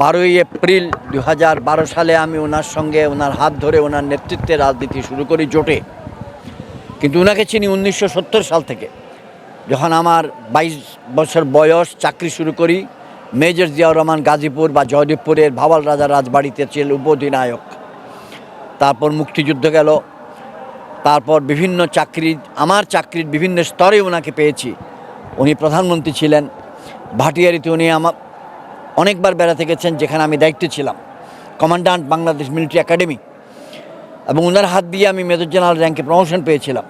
12 April 2012 সালে আমি ওনার সঙ্গে ওনার হাত ধরে ওনার নেতৃত্বে রাজনীতি শুরু করি জোটে। কিন্তু ওনাকে চিনি 1970 সাল থেকে, যখন আমার 22 বছর বয়স, চাকরি শুরু করি মেজর জিয়াউর রহমান গাজীপুর বা জয়দেবপুরের ভাওয়াল রাজা রাজবাড়িতে ছিল উপঅধিনায়ক। তারপর মুক্তিযুদ্ধ গেল, তারপর বিভিন্ন চাকরি, আমার চাকরির বিভিন্ন স্তরে ওনাকে পেয়েছি। উনি প্রধানমন্ত্রী ছিলেন, ভাটিয়ারিতে উনি আমার অনেকবার বেড়াতে গেছেন, যেখানে আমি দায়িত্বে ছিলাম, কমান্ড্যান্ট বাংলাদেশ মিলিটারি একাডেমি, এবং ওনার হাত দিয়ে আমি মেজর জেনারেল র্যাঙ্কে প্রমোশন পেয়েছিলাম।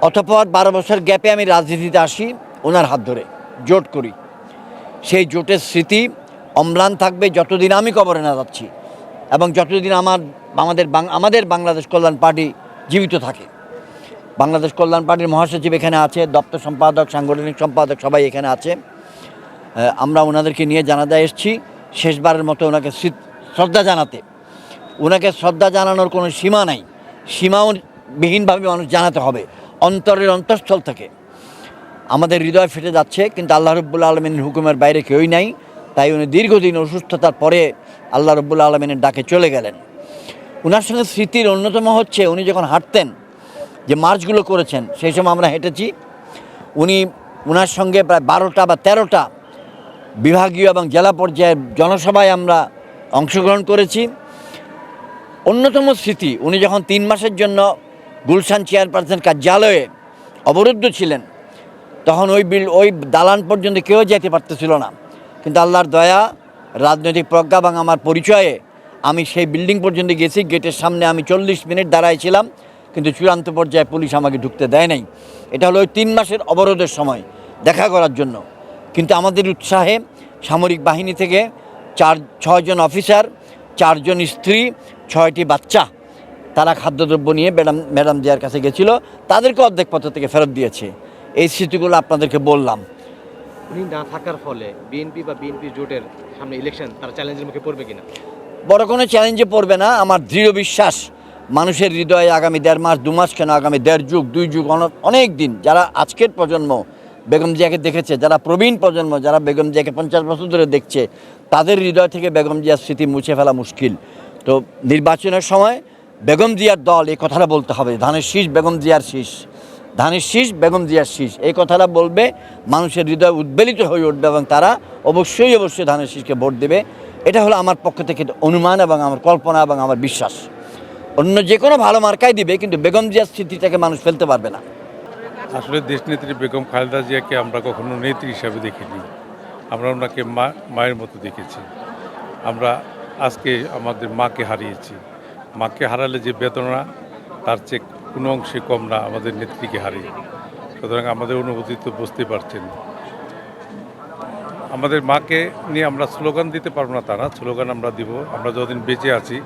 অতঃপর 12 বছর গ্যাপে আমি রাজনীতিতে আসি ওনার হাত ধরে, জোট করি। সেই জোটের স্মৃতি অম্লান থাকবে যতদিন আমি কবরে না যাচ্ছি এবং যতদিন আমাদের বাংলাদেশ কল্যাণ পার্টি জীবিত থাকে। বাংলাদেশ কল্যাণ পার্টির মহাসচিব এখানে আছে, দপ্তর সম্পাদক, সাংগঠনিক সম্পাদক সবাই এখানে আছে। আমরা ওনাদেরকে নিয়ে জানাজায় এসেছি শেষবারের মতো ওনাকে শ্রদ্ধা জানাতে। ওনাকে শ্রদ্ধা জানানোর কোনো সীমা নাই, সীমাবিহীনভাবে মানুষ জানাতে হবে, অন্তরের অন্তঃস্থল থেকে। আমাদের হৃদয় ফেটে যাচ্ছে, কিন্তু আল্লাহ রব্বুল আলমিনের হুকুমের বাইরে কেউই নাই। তাই উনি দীর্ঘদিন অসুস্থতার পরে আল্লাহ রব্বুল আলমিনের ডাকে চলে গেলেন। ওনার সঙ্গে স্মৃতির অন্যতম হচ্ছে উনি যখন হাঁটতেন, যে মার্চগুলো করেছেন, সেই সময় আমরা হেঁটেছি। ওনার সঙ্গে প্রায় 12টা বা 13টা বিভাগীয় এবং জেলা পর্যায়ের জনসভায় আমরা অংশগ্রহণ করেছি। অন্যতম স্মৃতি, উনি যখন 3 মাসের জন্য গুলশান চেয়ারপারসন কার্যালয়ে অবরুদ্ধ ছিলেন, তখন ওই দালান পর্যন্ত কেউ যেতে পারতেছিল না। কিন্তু আল্লাহর দয়া, রাজনৈতিক প্রজ্ঞা এবং আমার পরিচয়ে আমি সেই বিল্ডিং পর্যন্ত গেছি। গেটের সামনে আমি 40 মিনিট দাঁড়াইছিলাম, কিন্তু চূড়ান্ত পর্যায়ে পুলিশ আমাকে ঢুকতে দেয় নাই। এটা হলো ওই 3 মাসের অবরোধের সময় দেখা করার জন্য। কিন্তু আমাদের উৎসাহে সামরিক বাহিনী থেকে 6 জন অফিসার, 4 জন স্ত্রী, 6টি বাচ্চা, তারা খাদ্যদ্রব্য নিয়ে ম্যাডাম জিয়ার কাছে গেছিল, তাদেরকে অর্ধেক পথ থেকে ফেরত দিয়েছে। এই স্মৃতিগুলো আপনাদেরকে বললাম। উনি না থাকার ফলে বিএনপি বা বিএনপি জোটের সামনে ইলেকশন, তারা চ্যালেঞ্জের মুখে পড়বে কিনা? বড় কোনো চ্যালেঞ্জে পড়বে না। আমার দৃঢ় বিশ্বাস, মানুষের হৃদয়ে আগামী 1.5 মাস, 2 মাস কেন, আগামী 1.5 যুগ, 2 যুগ, অনেক দিন, যারা আজকের প্রজন্ম বেগম জিয়াকে দেখেছে, যারা প্রবীণ প্রজন্ম, যারা বেগম জিয়াকে 50 বছর ধরে দেখছে, তাদের হৃদয় থেকে বেগম জিয়ার স্মৃতি মুছে ফেলা মুশকিল। তো নির্বাচনের সময় বেগম জিয়ার দল, এই কথাটা বলতে হবে, ধানের শীষ বেগম জিয়ার শীষ, ধানের শীষ বেগম জিয়ার শীষ, এই কথাটা বলবে, মানুষের হৃদয় উদ্বেলিত হয়ে উঠবে এবং তারা অবশ্যই ধানের শীষকে ভোট দেবে। এটা হলো আমার পক্ষ থেকে অনুমান এবং আমার কল্পনা এবং আমার বিশ্বাস। অন্য যে কোনো ভালো মার্কাই দিবে, কিন্তু বেগম জিয়ার স্মৃতিটাকে মানুষ ফেলতে পারবে না। আসলে দেশনেত্রী বেগম খালেদা জিয়াকে আমরা কখনো নেত্রী হিসাবে দেখিনি, আমরা ওনাকে মায়ের মতো দেখেছি। আমরা আজকে আমাদের মাকে হারিয়েছি। মাকে হারালে যে বেদনা, তার চেয়ে কোনো অংশে কম না আমাদের নেত্রীকে হারিয়ে। সুতরাং আমাদের অনুভূতি তো বুঝতে পারছেন। আমাদের মাকে নিয়ে আমরা স্লোগান দিতে পারবো না, তারা স্লোগান আমরা দিব। আমরা যতদিন বেঁচে আছি,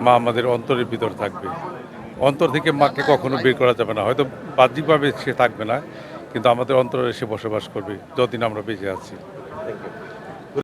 মা আমাদের অন্তরের ভিতর থাকবে। অন্তর থেকে মাকে কখনো বের করা যাবে না। হয়তো বাহ্যিকভাবে সে থাকবে না, কিন্তু আমাদের অন্তরে সে বসবাস করবে যতদিন আমরা বেঁচে আছি।